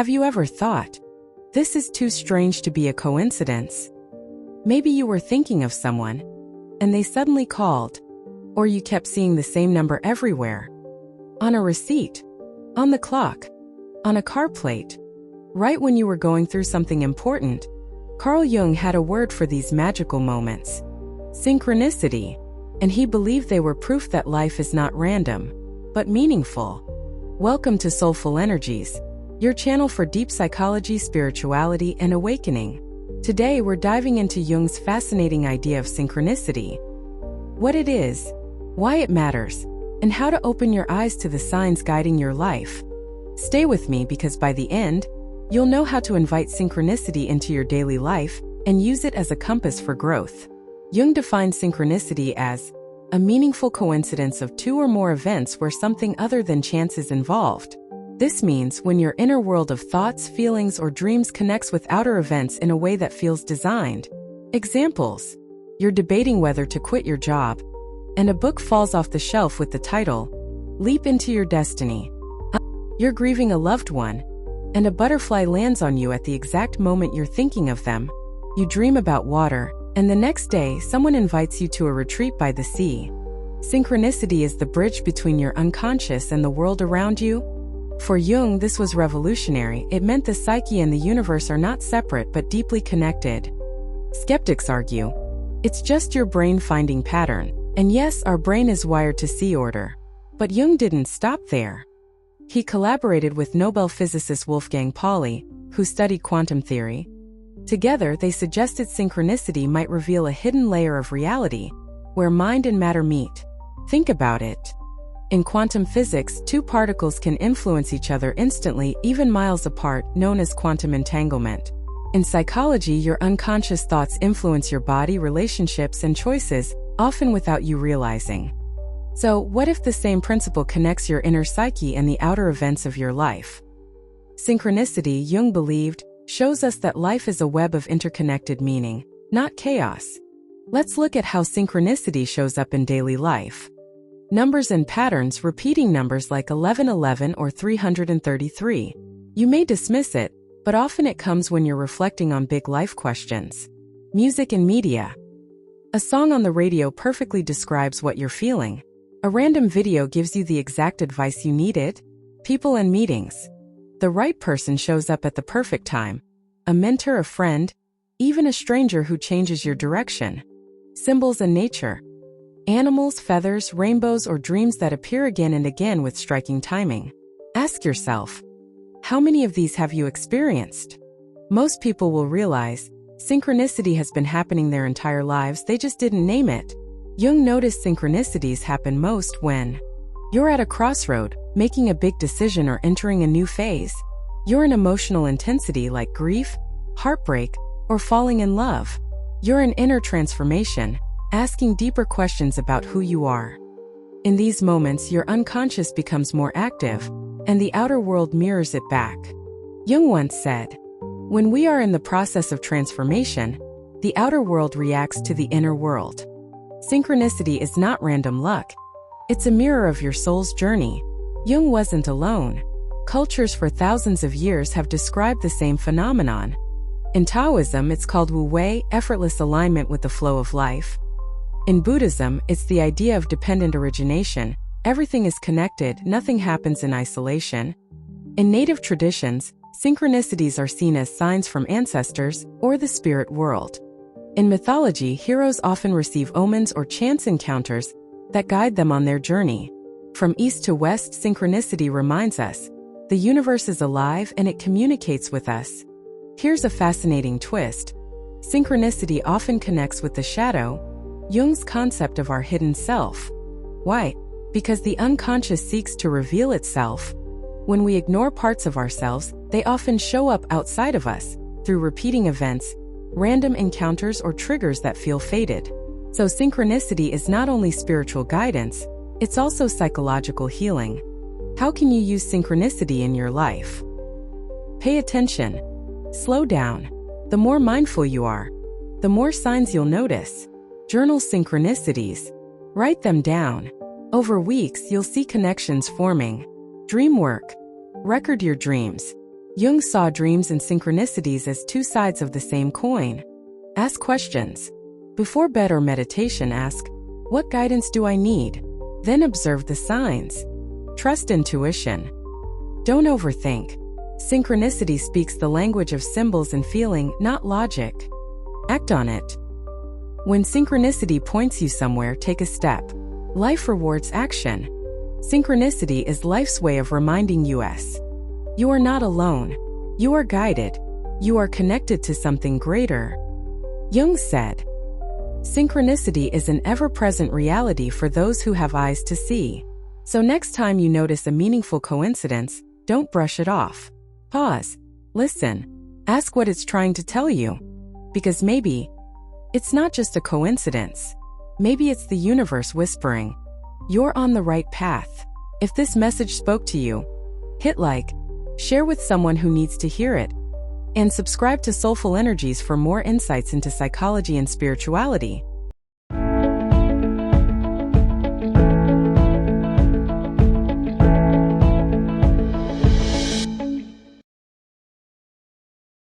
Have you ever thought, this is too strange to be a coincidence? Maybe you were thinking of someone, and they suddenly called, or you kept seeing the same number everywhere. On a receipt, on the clock, on a car plate. Right when you were going through something important, Carl Jung had a word for these magical moments: synchronicity, and he believed they were proof that life is not random, but meaningful. Welcome to Soulful Energies, your channel for deep psychology, spirituality, and awakening. Today we're diving into Jung's fascinating idea of synchronicity, what it is, why it matters, and how to open your eyes to the signs guiding your life. Stay with me because by the end, you'll know how to invite synchronicity into your daily life and use it as a compass for growth. Jung defined synchronicity as a meaningful coincidence of two or more events where something other than chance is involved. This means when your inner world of thoughts, feelings, or dreams connects with outer events in a way that feels designed. Examples: you're debating whether to quit your job, and a book falls off the shelf with the title, Leap into Your Destiny. You're grieving a loved one, and a butterfly lands on you at the exact moment you're thinking of them. You dream about water, and the next day someone invites you to a retreat by the sea. Synchronicity is the bridge between your unconscious and the world around you. For Jung, this was revolutionary. It meant the psyche and the universe are not separate but deeply connected. Skeptics argue, it's just your brain finding pattern. And yes, our brain is wired to see order. But Jung didn't stop there. He collaborated with Nobel physicist Wolfgang Pauli, who studied quantum theory. Together, they suggested synchronicity might reveal a hidden layer of reality, where mind and matter meet. Think about it. In quantum physics, two particles can influence each other instantly, even miles apart, known as quantum entanglement. In psychology, your unconscious thoughts influence your body, relationships, and choices, often without you realizing. So, what if the same principle connects your inner psyche and the outer events of your life? Synchronicity, Jung believed, shows us that life is a web of interconnected meaning, not chaos. Let's look at how synchronicity shows up in daily life. Numbers and patterns, repeating numbers like 1111 or 333. You may dismiss it, but often it comes when you're reflecting on big life questions. Music and media. A song on the radio perfectly describes what you're feeling. A random video gives you the exact advice you needed. People and meetings. The right person shows up at the perfect time. A mentor, a friend, even a stranger who changes your direction. Symbols and nature. Animals, feathers, rainbows, or dreams that appear again and again with striking timing. Ask yourself, how many of these have you experienced? Most people will realize synchronicity has been happening their entire lives, they just didn't name it. Jung noticed synchronicities happen most when you're at a crossroad, making a big decision or entering a new phase. You're in emotional intensity like grief, heartbreak, or falling in love. You're in inner transformation, asking deeper questions about who you are. In these moments, your unconscious becomes more active, and the outer world mirrors it back. Jung once said, when we are in the process of transformation, the outer world reacts to the inner world. Synchronicity is not random luck. It's a mirror of your soul's journey. Jung wasn't alone. Cultures for thousands of years have described the same phenomenon. In Taoism, it's called Wu Wei, effortless alignment with the flow of life. In Buddhism, it's the idea of dependent origination. Everything is connected, nothing happens in isolation. In native traditions, synchronicities are seen as signs from ancestors or the spirit world. In mythology, heroes often receive omens or chance encounters that guide them on their journey. From east to west, synchronicity reminds us the universe is alive and it communicates with us. Here's a fascinating twist. Synchronicity often connects with the shadow, Jung's concept of our hidden self. Why? Because the unconscious seeks to reveal itself. When we ignore parts of ourselves, they often show up outside of us, through repeating events, random encounters, or triggers that feel fated. So synchronicity is not only spiritual guidance, it's also psychological healing. How can you use synchronicity in your life? Pay attention. Slow down. The more mindful you are, the more signs you'll notice. Journal synchronicities. Write them down. Over weeks, you'll see connections forming. Dream work. Record your dreams. Jung saw dreams and synchronicities as two sides of the same coin. Ask questions. Before bed or meditation, ask, "What guidance do I need?" Then observe the signs. Trust intuition. Don't overthink. Synchronicity speaks the language of symbols and feeling, not logic. Act on it. When synchronicity points you somewhere, take a step. Life rewards action. Synchronicity is life's way of reminding us. You are not alone. You are guided. You are connected to something greater. Jung said, "Synchronicity is an ever-present reality for those who have eyes to see." So next time you notice a meaningful coincidence, don't brush it off. Pause. Listen. Ask what it's trying to tell you. Because maybe it's not just a coincidence. Maybe it's the universe whispering, "You're on the right path." If this message spoke to you, hit like, share with someone who needs to hear it, and subscribe to Soulful Energies for more insights into psychology and spirituality.